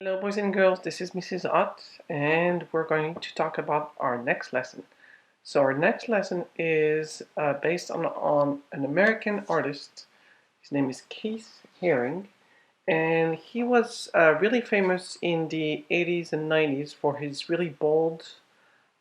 Hello boys and girls, this is Mrs. Ott and we're going to talk about our next lesson. So our next lesson is based on an American artist. His name is Keith Haring, and he was really famous in the 80s and 90s for his really bold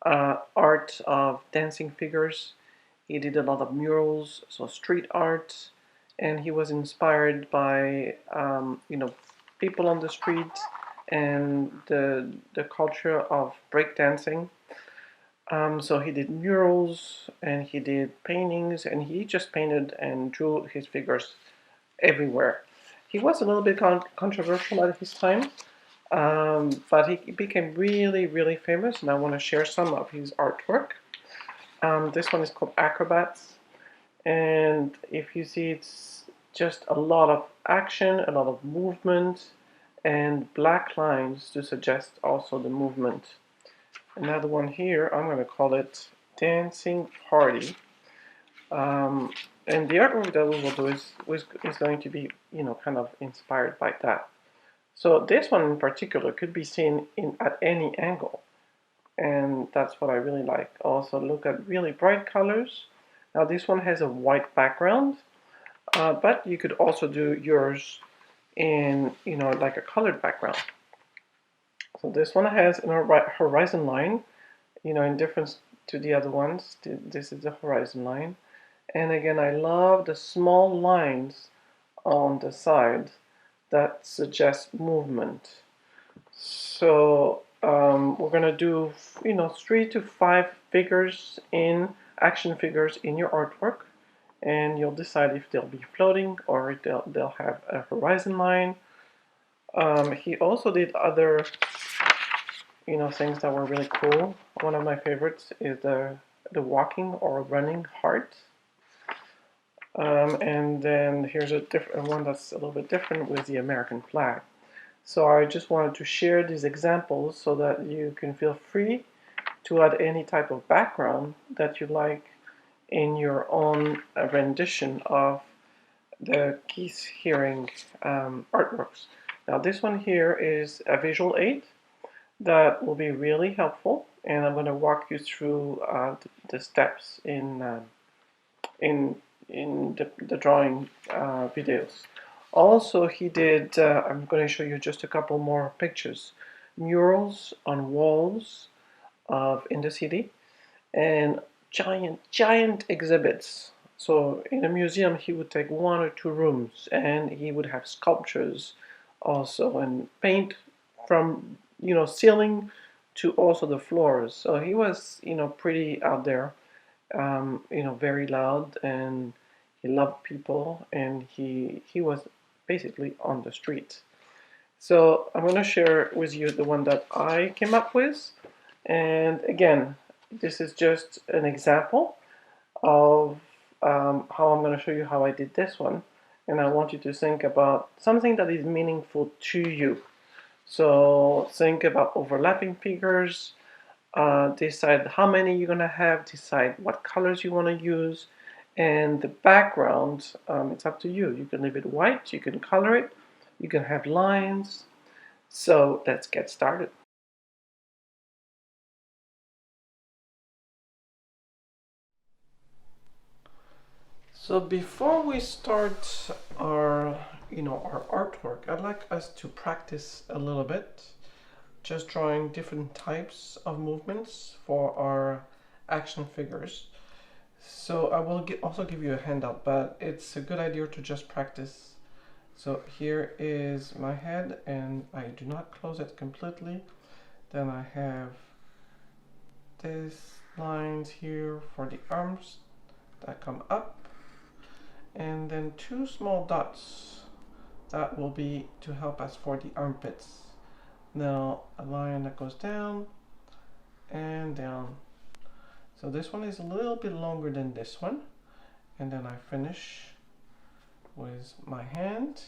art of dancing figures. He did a lot of murals, so street art, and he was inspired by people on the street and the culture of breakdancing. So he did murals and he did paintings, and he just painted and drew his figures everywhere. He was a little bit controversial at his time, but he became really, really famous, and I want to share some of his artwork. This one is called Acrobats, and if you see, it's just a lot of action, a lot of movement, and black lines to suggest also the movement. Another one here, I'm going to call it Dancing Party. And the artwork that we will do is going to be, kind of inspired by that. So this one in particular could be seen at any angle, and that's what I really like. Also, look at really bright colors. Now this one has a white background, but you could also do yours in, like a colored background. So this one has a horizon line, in difference to the other ones. This is the horizon line. And again, I love the small lines on the side that suggest movement. So we're going to do, 3 to 5 figures action figures in your artwork. And you'll decide if they'll be floating or if they'll have a horizon line. He also did other, things that were really cool. One of my favorites is the walking or running heart. And then here's a different one that's a little bit different with the American flag. So I just wanted to share these examples so that you can feel free to add any type of background that you like in your own rendition of the Keith Haring artworks. Now this one here is a visual aid that will be really helpful, and I'm going to walk you through the steps in the drawing videos. Also, he did, I'm going to show you just a couple more pictures, murals on walls in the city, and giant exhibits. So in a museum, he would take 1 or 2 rooms, and he would have sculptures also, and paint from, ceiling to also the floors. So he was, pretty out there, very loud, and he loved people, and he was basically on the street. So I'm going to share with you the one that I came up with. And again, this is just an example of how I'm going to show you how I did this one. And I want you to think about something that is meaningful to you. So think about overlapping figures, decide how many you're going to have, decide what colors you want to use, and the background, it's up to you. You can leave it white, you can color it, you can have lines. So let's get started. So before we start our artwork, I'd like us to practice a little bit, just drawing different types of movements for our action figures. So I will also give you a handout, but it's a good idea to just practice. So here is my head, and I do not close it completely. Then I have these lines here for the arms that come up, and then 2 small dots that will be to help us for the armpits. Now a line that goes down and down. So this one is a little bit longer than this one, and then I finish with my hand,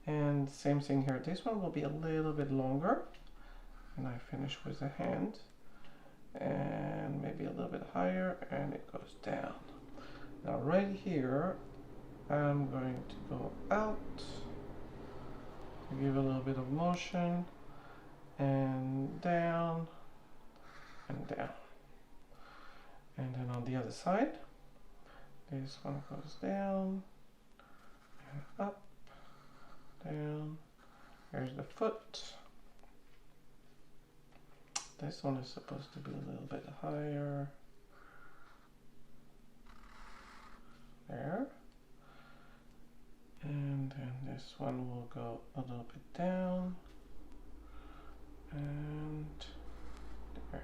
and same thing here. This one will be a little bit longer, and I finish with the hand, and maybe a little bit higher, and it goes down. Now right here, I'm going to go out give a little bit of motion, and down, and down. And then on the other side, this one goes down, and up, down. Here's the foot. This one is supposed to be a little bit higher. There. And then this one will go a little bit down. And there.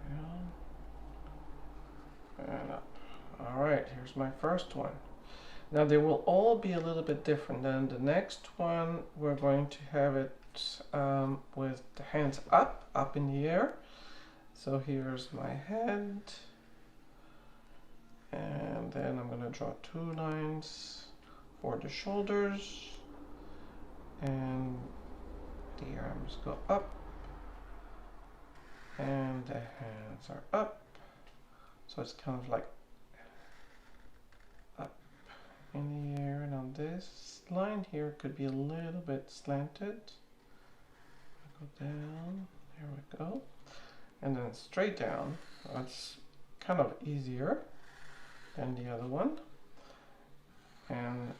Down. And up. Alright, here's my first one. Now they will all be a little bit different. Then the next one, we're going to have it with the hands up in the air. So here's my head. And then I'm going to draw 2 lines for the shoulders. And the arms go up. And the hands are up. So it's kind of like up in the air. And on this line here could be a little bit slanted. Go down, there we go. And then straight down. That's kind of easier than the other one. And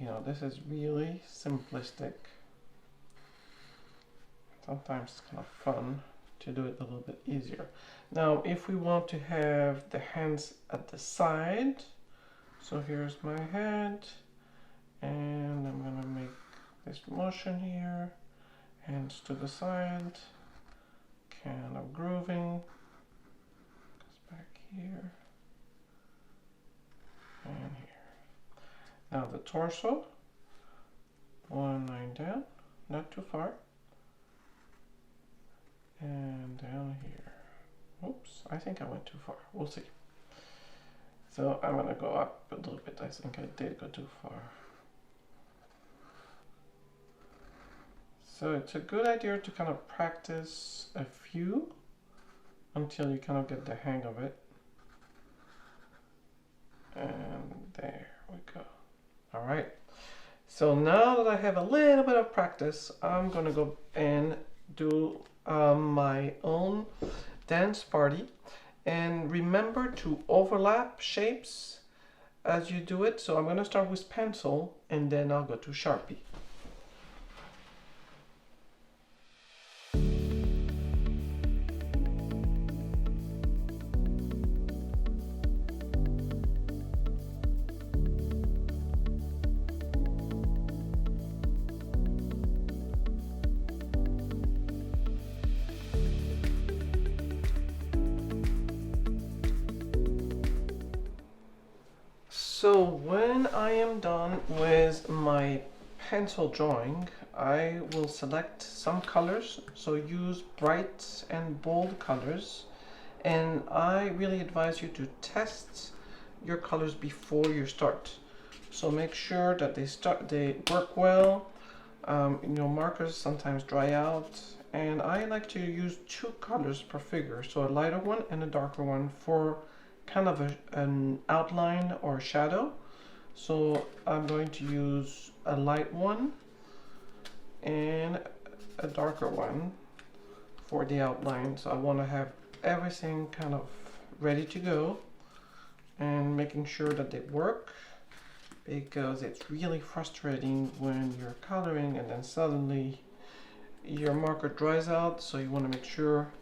you know, this is really simplistic. Sometimes it's kind of fun to do it a little bit easier. Now, if we want to have the hands at the side, so here's my head, and I'm gonna make this motion here, hands to the side, kind of grooving, goes back here, and here. Now the torso, 1 line down, not too far, and down here. Oops, I think I went too far. We'll see. So I'm gonna go up a little bit. I think I did go too far. So it's a good idea to kind of practice a few until you kind of get the hang of it. And there we go. All right. So now that I have a little bit of practice, I'm gonna go and do my own dance party. And remember to overlap shapes as you do it. So I'm gonna start with pencil and then I'll go to Sharpie. So when I am done with my pencil drawing, I will select some colors. So use bright and bold colors. And I really advise you to test your colors before you start. So make sure that they work well. You know, markers sometimes dry out. And I like to use 2 colors per figure. So a lighter one and a darker one for kind of an outline or shadow. So I'm going to use a light one and a darker one for the outline. So I want to have everything kind of ready to go and making sure that they work, because it's really frustrating when you're coloring and then suddenly your marker dries out. So you want to make sure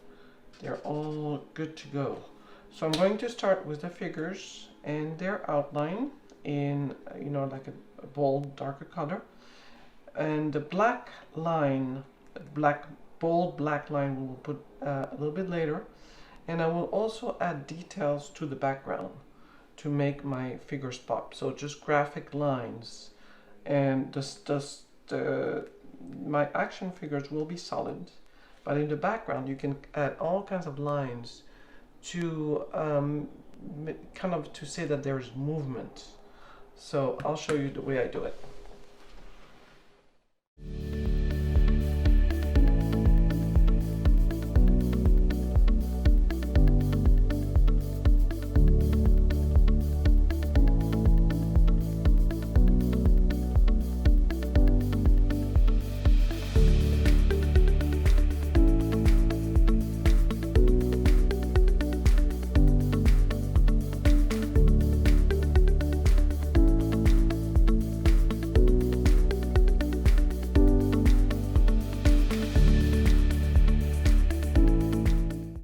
they're all good to go. So I'm going to start with the figures and their outline in, you know, like a bold, darker color. And the black line, bold black line, we will put a little bit later. And I will also add details to the background to make my figures pop. So just graphic lines. And my action figures will be solid. But in the background, you can add all kinds of lines to kind of to say that there's movement. So I'll show you the way I do it.